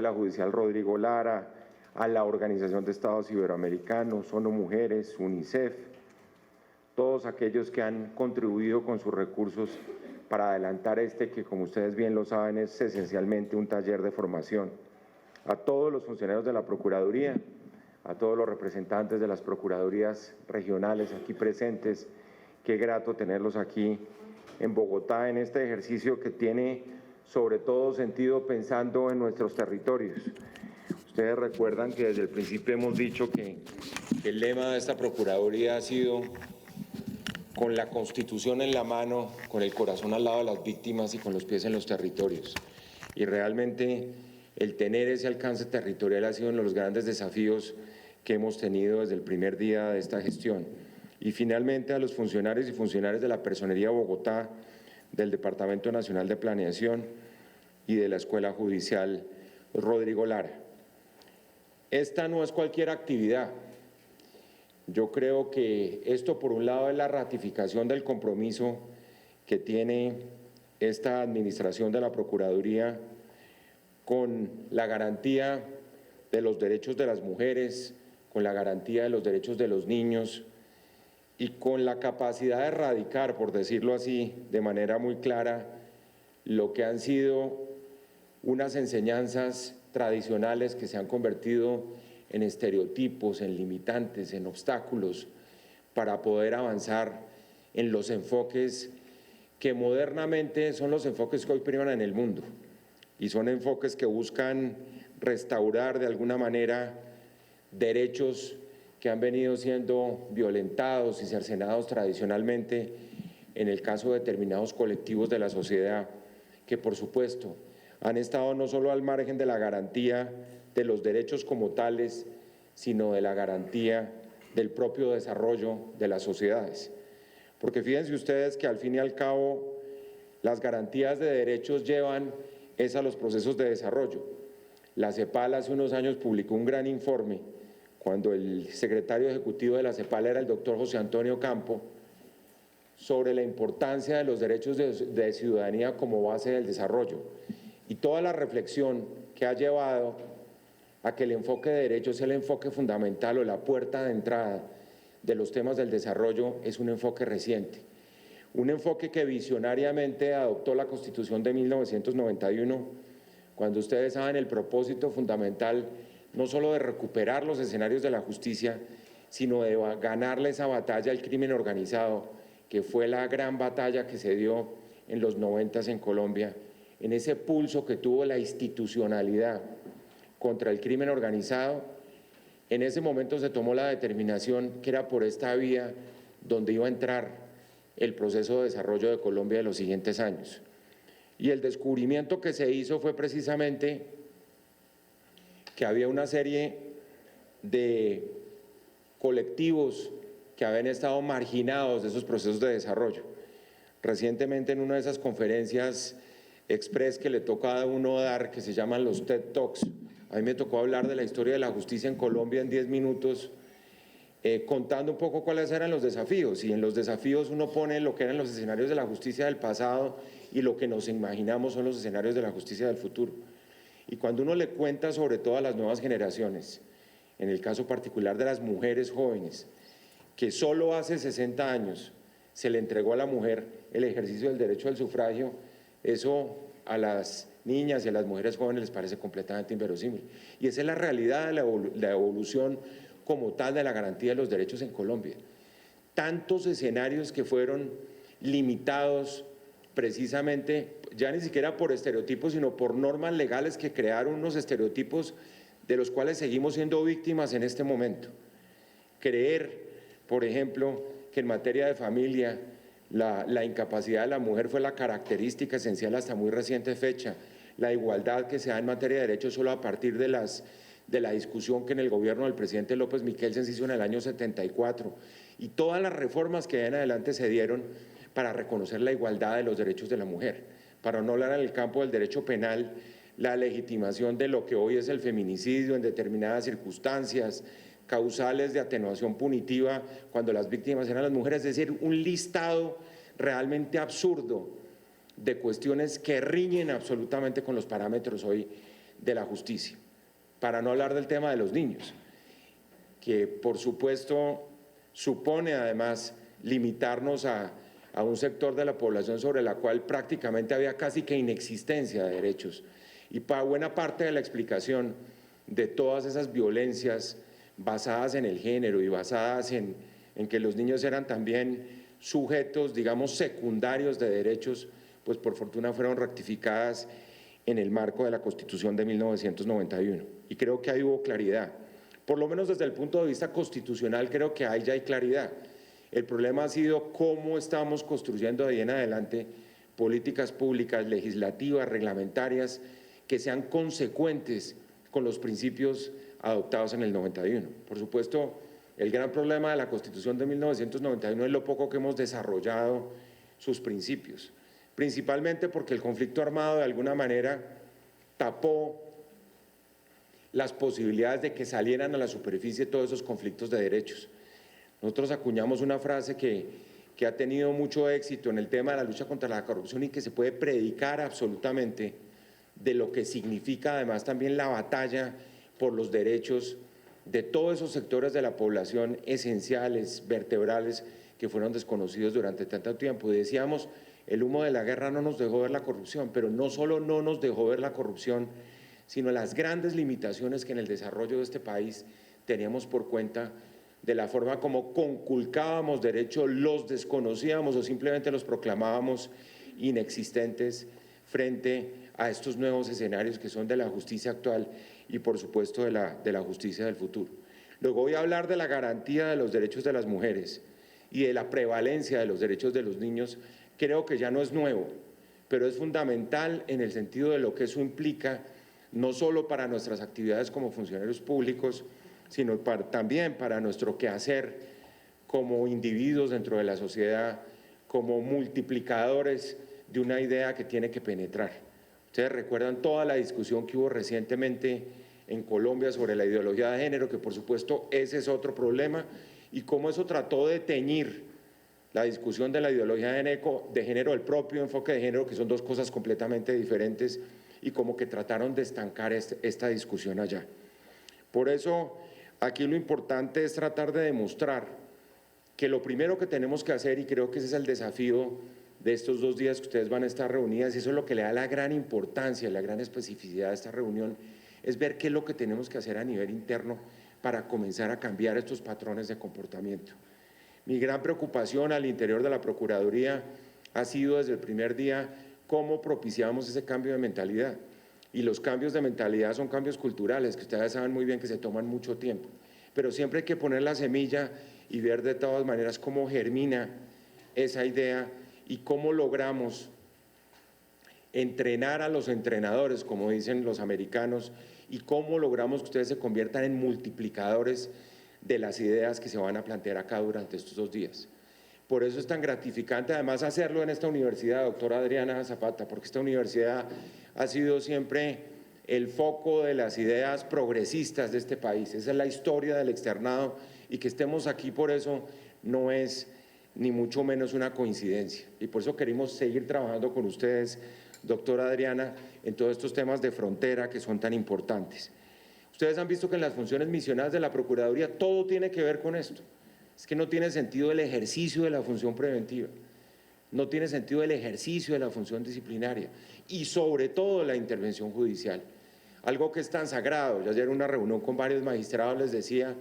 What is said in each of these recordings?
la Judicial Rodrigo Lara, a la Organización de Estados Iberoamericanos, ONU Mujeres, UNICEF, todos aquellos que han contribuido con sus recursos para adelantar que, como ustedes bien lo saben, es esencialmente un taller de formación. A todos los funcionarios de la Procuraduría, a todos los representantes de las Procuradurías regionales aquí presentes, qué grato tenerlos aquí en Bogotá en este ejercicio que tiene sobre todo sentido pensando en nuestros territorios. Ustedes recuerdan que desde el principio hemos dicho que el lema de esta Procuraduría ha sido con la Constitución en la mano, con el corazón al lado de las víctimas y con los pies en los territorios. Y realmente el tener ese alcance territorial ha sido uno de los grandes desafíos que hemos tenido desde el primer día de esta gestión. Y finalmente a los funcionarios y funcionarias de la Personería Bogotá, del Departamento Nacional de Planeación y de la Escuela Judicial Rodrigo Lara. Esta no es cualquier actividad. Yo creo que esto, por un lado, es la ratificación del compromiso que tiene esta administración de la Procuraduría con la garantía de los derechos de las mujeres, con la garantía de los derechos de los niños y con la capacidad de erradicar, por decirlo así, de manera muy clara, lo que han sido unas enseñanzas tradicionales que se han convertido en estereotipos, en limitantes, en obstáculos para poder avanzar en los enfoques que modernamente son los enfoques que hoy priman en el mundo y son enfoques que buscan restaurar de alguna manera derechos que han venido siendo violentados y cercenados tradicionalmente en el caso de determinados colectivos de la sociedad que, por supuesto, han estado no solo al margen de la garantía de los derechos como tales, sino de la garantía del propio desarrollo de las sociedades. Porque fíjense ustedes que al fin y al cabo las garantías de derechos llevan a los procesos de desarrollo. La CEPAL hace unos años publicó un gran informe cuando el secretario ejecutivo de la CEPAL era el doctor José Antonio Campo, sobre la importancia de los derechos de ciudadanía como base del desarrollo y toda la reflexión que ha llevado a que el enfoque de derechos es el enfoque fundamental o la puerta de entrada de los temas del desarrollo es un enfoque reciente, un enfoque que visionariamente adoptó la Constitución de 1991, cuando ustedes saben el propósito fundamental no solo de recuperar los escenarios de la justicia, sino de ganarle esa batalla al crimen organizado, que fue la gran batalla que se dio en los 90 en Colombia, en ese pulso que tuvo la institucionalidad contra el crimen organizado. En ese momento se tomó la determinación que era por esta vía donde iba a entrar el proceso de desarrollo de Colombia de los siguientes años. Y el descubrimiento que se hizo fue precisamente que había una serie de colectivos que habían estado marginados de esos procesos de desarrollo. Recientemente en una de esas conferencias express que le toca a uno dar, que se llaman los TED Talks, a mí me tocó hablar de la historia de la justicia en Colombia en 10 minutos, contando un poco cuáles eran los desafíos, y en los desafíos uno pone lo que eran los escenarios de la justicia del pasado y lo que nos imaginamos son los escenarios de la justicia del futuro. Y cuando uno le cuenta sobre todo a las nuevas generaciones, en el caso particular de las mujeres jóvenes, que solo hace 60 años se le entregó a la mujer el ejercicio del derecho al sufragio, eso a las niñas y a las mujeres jóvenes les parece completamente inverosímil. Y esa es la realidad de la evolución como tal de la garantía de los derechos en Colombia. Tantos escenarios que fueron limitados precisamente, ya ni siquiera por estereotipos, sino por normas legales que crearon unos estereotipos de los cuales seguimos siendo víctimas en este momento. Creer, por ejemplo, que en materia de familia la incapacidad de la mujer fue la característica esencial hasta muy reciente fecha, la igualdad que se da en materia de derechos solo a partir de la discusión que en el gobierno del presidente López Miquelsen se hizo en el año 74 y todas las reformas que en adelante se dieron para reconocer la igualdad de los derechos de la mujer, para no hablar en el campo del derecho penal, la legitimación de lo que hoy es el feminicidio en determinadas circunstancias, causales de atenuación punitiva cuando las víctimas eran las mujeres, es decir, un listado realmente absurdo de cuestiones que riñen absolutamente con los parámetros hoy de la justicia, para no hablar del tema de los niños, que por supuesto supone además limitarnos a un sector de la población sobre la cual prácticamente había casi que inexistencia de derechos. Y para buena parte de la explicación de todas esas violencias basadas en el género y basadas en que los niños eran también sujetos, digamos, secundarios de derechos, pues por fortuna fueron rectificadas en el marco de la Constitución de 1991. Y creo que ahí hubo claridad. Por lo menos desde el punto de vista constitucional creo que ahí ya hay claridad. El problema ha sido cómo estamos construyendo de ahí en adelante políticas públicas, legislativas, reglamentarias, que sean consecuentes con los principios adoptados en el 91. Por supuesto, el gran problema de la Constitución de 1991 es lo poco que hemos desarrollado sus principios, principalmente porque el conflicto armado de alguna manera tapó las posibilidades de que salieran a la superficie todos esos conflictos de derechos. Nosotros acuñamos una frase que ha tenido mucho éxito en el tema de la lucha contra la corrupción y que se puede predicar absolutamente de lo que significa además también la batalla por los derechos de todos esos sectores de la población esenciales, vertebrales, que fueron desconocidos durante tanto tiempo. Y decíamos, el humo de la guerra no nos dejó ver la corrupción, pero no solo no nos dejó ver la corrupción, sino las grandes limitaciones que en el desarrollo de este país teníamos por cuenta de la forma como conculcábamos derechos, los desconocíamos o simplemente los proclamábamos inexistentes frente a estos nuevos escenarios que son de la justicia actual y por supuesto de la justicia del futuro. Luego voy a hablar de la garantía de los derechos de las mujeres y de la prevalencia de los derechos de los niños. Creo que ya no es nuevo, pero es fundamental en el sentido de lo que eso implica, no solo para nuestras actividades como funcionarios públicos, sino también para nuestro quehacer como individuos dentro de la sociedad, como multiplicadores de una idea que tiene que penetrar. Ustedes recuerdan toda la discusión que hubo recientemente en Colombia sobre la ideología de género, que por supuesto ese es otro problema, y cómo eso trató de teñir la discusión de la ideología de género, el propio enfoque de género, que son dos cosas completamente diferentes, y como que trataron de estancar esta discusión allá. Por eso, aquí lo importante es tratar de demostrar que lo primero que tenemos que hacer, y creo que ese es el desafío de estos 2 días que ustedes van a estar reunidas, y eso es lo que le da la gran importancia, la gran especificidad a esta reunión, es ver qué es lo que tenemos que hacer a nivel interno para comenzar a cambiar estos patrones de comportamiento. Mi gran preocupación al interior de la Procuraduría ha sido desde el primer día cómo propiciamos ese cambio de mentalidad. Y los cambios de mentalidad son cambios culturales, que ustedes saben muy bien que se toman mucho tiempo. Pero siempre hay que poner la semilla y ver de todas maneras cómo germina esa idea y cómo logramos entrenar a los entrenadores, como dicen los americanos, y cómo logramos que ustedes se conviertan en multiplicadores de las ideas que se van a plantear acá durante estos 2 días. Por eso es tan gratificante además hacerlo en esta universidad, doctora Adriana Zapata, porque esta universidad ha sido siempre el foco de las ideas progresistas de este país. Esa es la historia del externado y que estemos aquí por eso no es ni mucho menos una coincidencia. Y por eso queremos seguir trabajando con ustedes, doctora Adriana, en todos estos temas de frontera que son tan importantes. Ustedes han visto que en las funciones misionales de la Procuraduría todo tiene que ver con esto. Es que no tiene sentido el ejercicio de la función preventiva, no tiene sentido el ejercicio de la función disciplinaria y sobre todo la intervención judicial. Algo que es tan sagrado, yo ayer en una reunión con varios magistrados les decía,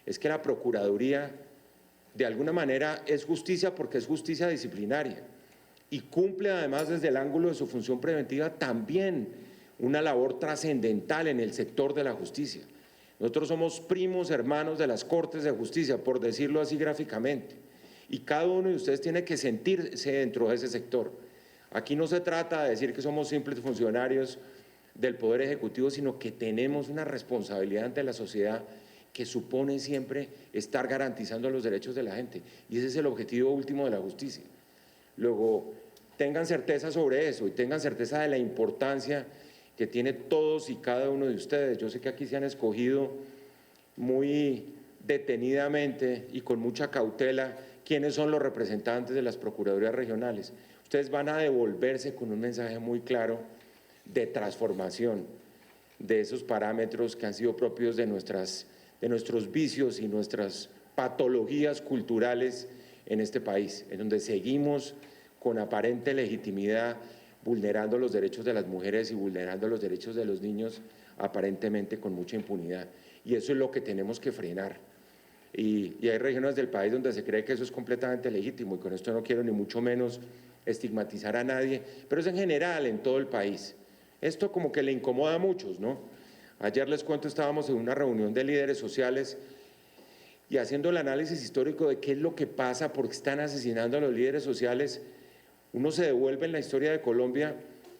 es que la Procuraduría de alguna manera es justicia porque es justicia disciplinaria y cumple además desde el ángulo de su función preventiva también una labor trascendental en el sector de la justicia. Nosotros somos primos hermanos de las Cortes de Justicia, por decirlo así gráficamente, y cada uno de ustedes tiene que sentirse dentro de ese sector. Aquí no se trata de decir que somos simples funcionarios del Poder Ejecutivo, sino que tenemos una responsabilidad ante la sociedad que supone siempre estar garantizando los derechos de la gente, y ese es el objetivo último de la justicia. Luego, tengan certeza sobre eso y tengan certeza de la importancia que tiene todos y cada uno de ustedes. Yo sé que aquí se han escogido muy detenidamente y con mucha cautela quiénes son los representantes de las procuradurías regionales. Ustedes van a devolverse con un mensaje muy claro de transformación, de esos parámetros que han sido propios de nuestros vicios y nuestras patologías culturales en este país, en donde seguimos con aparente legitimidad vulnerando los derechos de las mujeres y vulnerando los derechos de los niños aparentemente con mucha impunidad. Y eso es lo que tenemos que frenar. Y hay regiones del país donde se cree que eso es completamente legítimo, y con esto no quiero ni mucho menos estigmatizar a nadie, pero es en general en todo el país. Esto como que le incomoda a muchos, ¿no? Ayer les cuento, estábamos en una reunión de líderes sociales y haciendo el análisis histórico de qué es lo que pasa, por qué están asesinando a los líderes sociales. Uno se devuelve en la historia de Colombia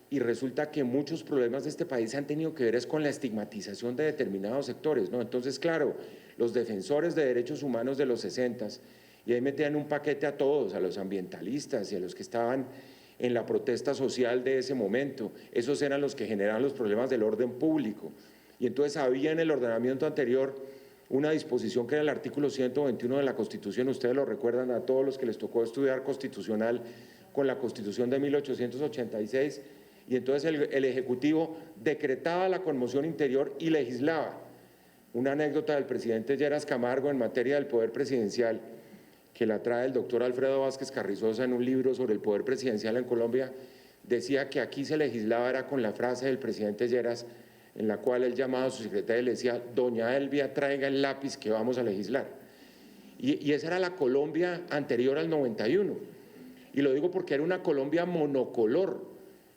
y resulta que muchos problemas de este país se han tenido que ver es con la estigmatización de determinados sectores, ¿no? Entonces, claro, los defensores de derechos humanos de los 60s, y ahí metían un paquete a todos, a los ambientalistas y a los que estaban en la protesta social de ese momento, esos eran los que generaban los problemas del orden público. Y entonces había en el ordenamiento anterior una disposición que era el artículo 121 de la Constitución, ustedes lo recuerdan a todos los que les tocó estudiar constitucional con la Constitución de 1886, y entonces el Ejecutivo decretaba la conmoción interior y legislaba. Una anécdota del presidente Lleras Camargo en materia del poder presidencial, que la trae el doctor Alfredo Vázquez Carrizosa en un libro sobre el poder presidencial en Colombia, decía que aquí se legislaba era con la frase del presidente Lleras, en la cual él llamaba a su secretaria y le decía: doña Elvia, traiga el lápiz que vamos a legislar. Y esa era la Colombia anterior al 91. Y lo digo porque era una Colombia monocolor,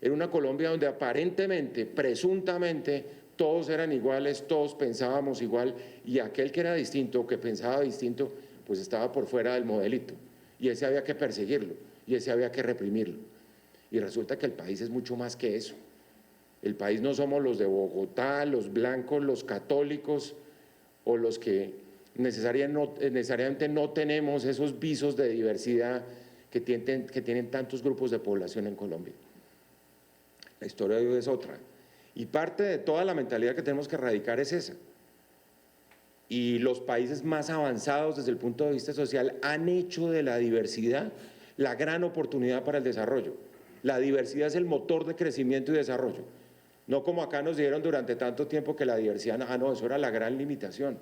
era una Colombia donde aparentemente, presuntamente, todos eran iguales, todos pensábamos igual, y aquel que era distinto, que pensaba distinto, pues estaba por fuera del modelito, y ese había que perseguirlo, y ese había que reprimirlo. Y resulta que el país es mucho más que eso. El país no somos los de Bogotá, los blancos, los católicos, o los que necesariamente no tenemos esos visos de diversidad que tienen tantos grupos de población en Colombia. La historia de hoy es otra. Y parte de toda la mentalidad que tenemos que erradicar es esa. Y los países más avanzados desde el punto de vista social han hecho de la diversidad la gran oportunidad para el desarrollo. La diversidad es el motor de crecimiento y desarrollo. No como acá nos dijeron durante tanto tiempo que la diversidad, no, eso era la gran limitación.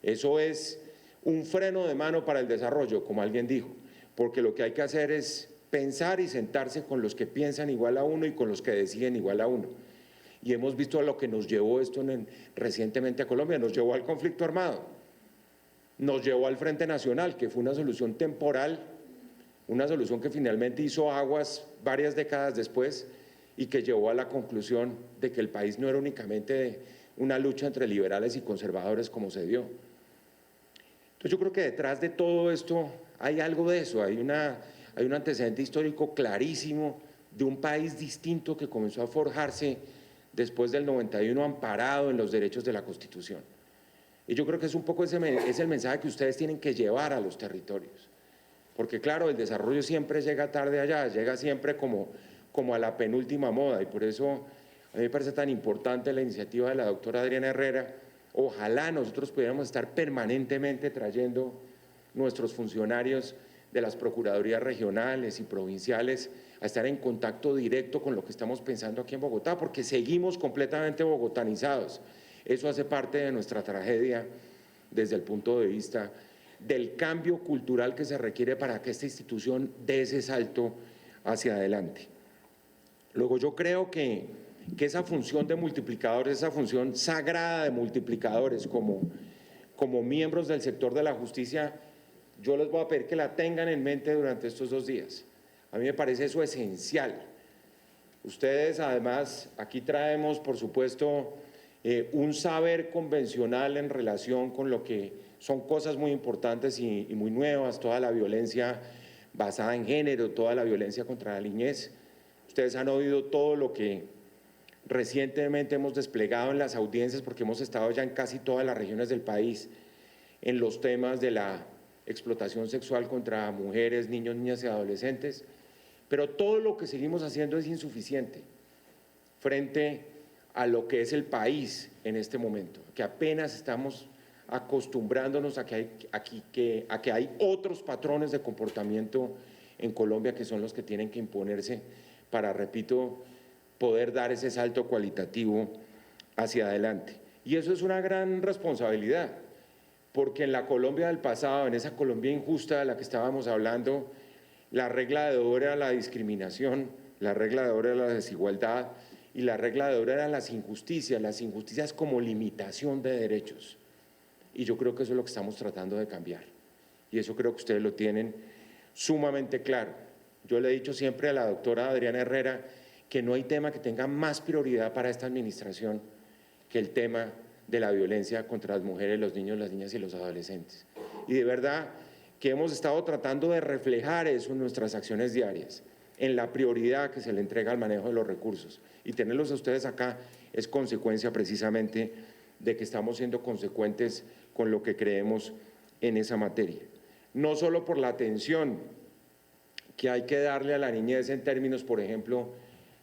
Eso es un freno de mano para el desarrollo, como alguien dijo, porque lo que hay que hacer es pensar y sentarse con los que piensan igual a uno y con los que deciden igual a uno. Y hemos visto a lo que nos llevó esto recientemente a Colombia, nos llevó al conflicto armado, nos llevó al Frente Nacional, que fue una solución temporal, una solución que finalmente hizo aguas varias décadas después y que llevó a la conclusión de que el país no era únicamente una lucha entre liberales y conservadores como se dio. Entonces yo creo que detrás de todo esto hay algo de eso, hay un antecedente histórico clarísimo de un país distinto que comenzó a forjarse después del 91 amparado en los derechos de la Constitución. Y yo creo que es un poco es el mensaje que ustedes tienen que llevar a los territorios. Porque claro, el desarrollo siempre llega tarde allá, llega siempre como a la penúltima moda, y por eso a mí me parece tan importante la iniciativa de la doctora Adriana Herrera. Ojalá nosotros pudiéramos estar permanentemente trayendo nuestros funcionarios de las procuradurías regionales y provinciales a estar en contacto directo con lo que estamos pensando aquí en Bogotá, porque seguimos completamente bogotanizados. Eso hace parte de nuestra tragedia desde el punto de vista del cambio cultural que se requiere para que esta institución dé ese salto hacia adelante. Luego yo creo que esa función de multiplicadores, esa función sagrada de multiplicadores como miembros del sector de la justicia, yo les voy a pedir que la tengan en mente durante estos 2 días. A mí me parece eso esencial. Ustedes además, aquí traemos por supuesto un saber convencional en relación con lo que son cosas muy importantes y muy nuevas, toda la violencia basada en género, toda la violencia contra la niñez. Ustedes han oído todo lo que recientemente hemos desplegado en las audiencias, porque hemos estado ya en casi todas las regiones del país, en los temas de la explotación sexual contra mujeres, niños, niñas y adolescentes, pero todo lo que seguimos haciendo es insuficiente frente a lo que es el país en este momento, que apenas estamos acostumbrándonos a que hay otros patrones de comportamiento en Colombia que son los que tienen que imponerse para, repito, poder dar ese salto cualitativo hacia adelante. Y eso es una gran responsabilidad, porque en la Colombia del pasado, en esa Colombia injusta de la que estábamos hablando, la regla de oro era la discriminación, la regla de oro era la desigualdad y la regla de oro eran las injusticias como limitación de derechos. Y yo creo que eso es lo que estamos tratando de cambiar. Y eso creo que ustedes lo tienen sumamente claro. Yo le he dicho siempre a la doctora Adriana Herrera que no hay tema que tenga más prioridad para esta administración que el tema de la violencia contra las mujeres, los niños, las niñas y los adolescentes. Y de verdad que hemos estado tratando de reflejar eso en nuestras acciones diarias, en la prioridad que se le entrega al manejo de los recursos. Y tenerlos a ustedes acá es consecuencia precisamente de que estamos siendo consecuentes con lo que creemos en esa materia. No solo por la atención que hay que darle a la niñez en términos, por ejemplo,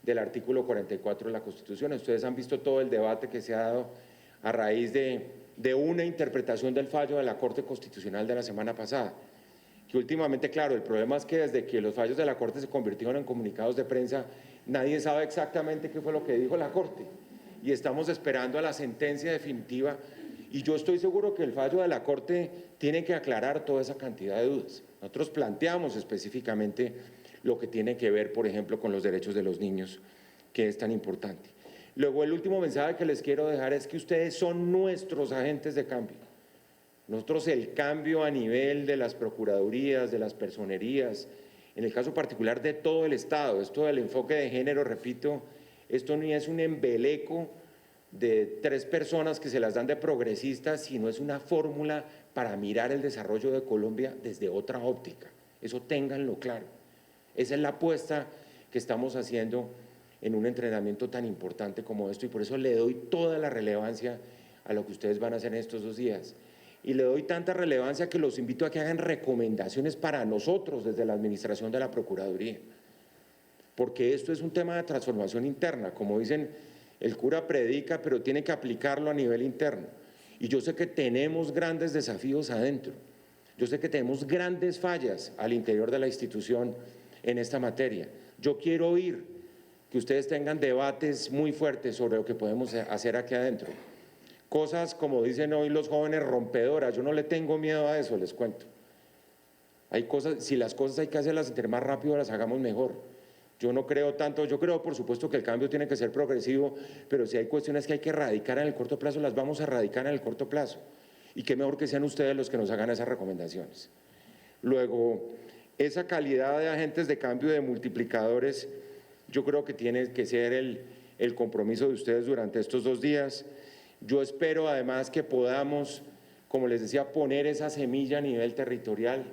del artículo 44 de la Constitución. Ustedes han visto todo el debate que se ha dado a raíz de una interpretación del fallo de la Corte Constitucional de la semana pasada, que últimamente, claro, el problema es que desde que los fallos de la Corte se convirtieron en comunicados de prensa, nadie sabe exactamente qué fue lo que dijo la Corte, y estamos esperando a la sentencia definitiva, y yo estoy seguro que el fallo de la Corte tiene que aclarar toda esa cantidad de dudas. Nosotros planteamos específicamente lo que tiene que ver, por ejemplo, con los derechos de los niños, que es tan importante. Luego, el último mensaje que les quiero dejar es que ustedes son nuestros agentes de cambio. Nosotros el cambio a nivel de las procuradurías, de las personerías, en el caso particular de todo el Estado, esto del enfoque de género, repito, esto no es un embeleco de 3 personas que se las dan de progresistas, sino es una fórmula para mirar el desarrollo de Colombia desde otra óptica. Eso ténganlo claro. Esa es la apuesta que estamos haciendo en un entrenamiento tan importante como esto, y por eso le doy toda la relevancia a lo que ustedes van a hacer en estos 2 días. Y le doy tanta relevancia que los invito a que hagan recomendaciones para nosotros desde la administración de la Procuraduría, porque esto es un tema de transformación interna. Como dicen, el cura predica, pero tiene que aplicarlo a nivel interno. Y yo sé que tenemos grandes desafíos adentro, yo sé que tenemos grandes fallas al interior de la institución en esta materia. Yo quiero oír que ustedes tengan debates muy fuertes sobre lo que podemos hacer aquí adentro. Cosas, como dicen hoy los jóvenes, rompedoras. Yo no le tengo miedo a eso, les cuento. Hay cosas, si las cosas hay que hacerlas entre más rápido las hagamos mejor. Yo no creo tanto, yo creo por supuesto que el cambio tiene que ser progresivo, pero si hay cuestiones que hay que erradicar en el corto plazo, las vamos a erradicar en el corto plazo. Y qué mejor que sean ustedes los que nos hagan esas recomendaciones. Luego, esa calidad de agentes de cambio, de multiplicadores, yo creo que tiene que ser el compromiso de ustedes durante estos 2 días. Yo espero además que podamos, como les decía, poner esa semilla a nivel territorial.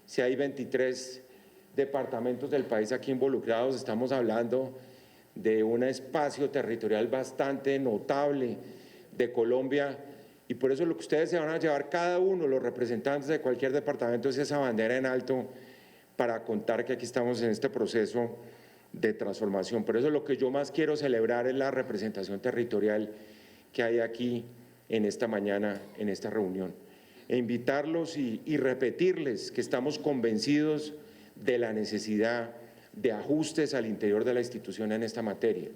Si hay 23 departamentos del país aquí involucrados, estamos hablando de un espacio territorial bastante notable de Colombia, y por eso lo que ustedes se van a llevar cada uno, los representantes de cualquier departamento, es esa bandera en alto para contar que aquí estamos en este proceso de transformación. Por eso lo que yo más quiero celebrar es la representación territorial que hay aquí en esta mañana, en esta reunión. E invitarlos y repetirles que estamos convencidos de la necesidad de ajustes al interior de la institución en esta materia,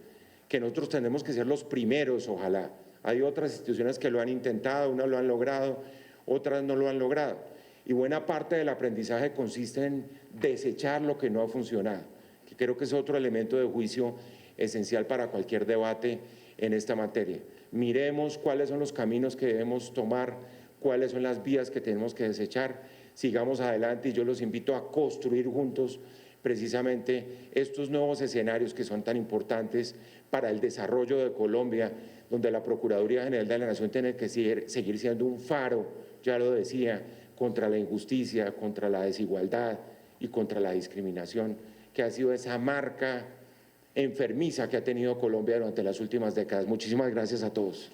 que nosotros tenemos que ser los primeros, ojalá. Hay otras instituciones que lo han intentado, unas lo han logrado, otras no lo han logrado. Y buena parte del aprendizaje consiste en desechar lo que no ha funcionado, que creo que es otro elemento de juicio esencial para cualquier debate en esta materia. Miremos cuáles son los caminos que debemos tomar, cuáles son las vías que tenemos que desechar, sigamos adelante, y yo los invito a construir juntos precisamente estos nuevos escenarios que son tan importantes para el desarrollo de Colombia, donde la Procuraduría General de la Nación tiene que seguir siendo un faro, ya lo decía, contra la injusticia, contra la desigualdad y contra la discriminación, que ha sido esa marca enfermiza que ha tenido Colombia durante las últimas décadas. Muchísimas gracias a todos.